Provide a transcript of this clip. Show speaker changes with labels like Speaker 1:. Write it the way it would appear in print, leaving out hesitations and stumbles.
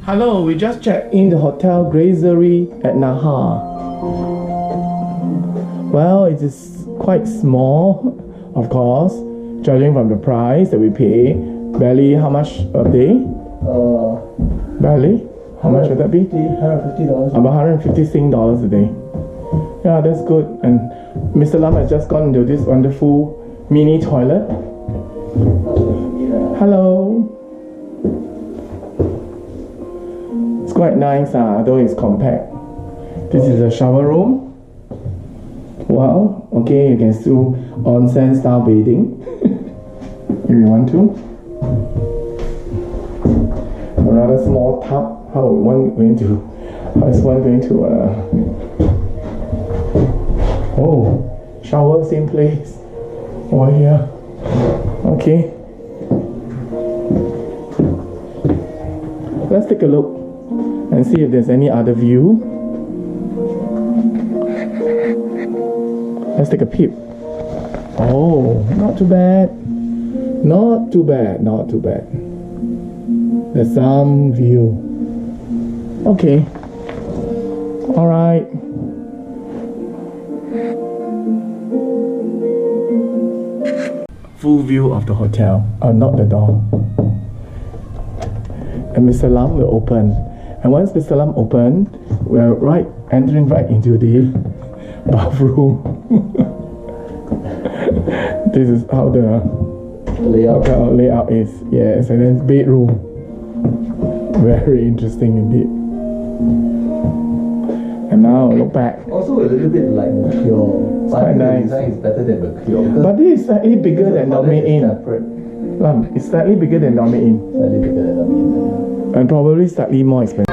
Speaker 1: Hello, we just checked in the hotel Grazery at Naha. Well, it is quite small, of course, judging from the price that we pay. Barely how much a day? Barely? How much would that be?
Speaker 2: $150.
Speaker 1: About 150 Sing dollars a day. Yeah, that's good. And Mr. Lam has just gone into this wonderful mini toilet. Hello. It's quite nice, although it's compact. This is a shower room. Wow. Okay, you can do onsen style bathing if you want to. A rather small tub. How is one going to oh, shower same place over here. Okay, let's take a look and see if there's any other view. Let's take a peep. Oh, not too bad. Not too bad. Not too bad. There's some view. Okay. Alright. Full view of the hotel. Not the door. And Mr. Lam will open. And once Mr. Lam open, we're entering right into the bathroom. This is how the layout is. Yes, and then bedroom. Very interesting indeed. And now look back.
Speaker 2: Also a little bit like Mercure.
Speaker 1: Quite
Speaker 2: I think
Speaker 1: nice.
Speaker 2: the design is better than Mercure.
Speaker 1: But this is slightly bigger than Dormy Inn. It's slightly bigger than Dormy Inn.
Speaker 2: Slightly bigger than Dormy Inn.
Speaker 1: And probably slightly more expensive.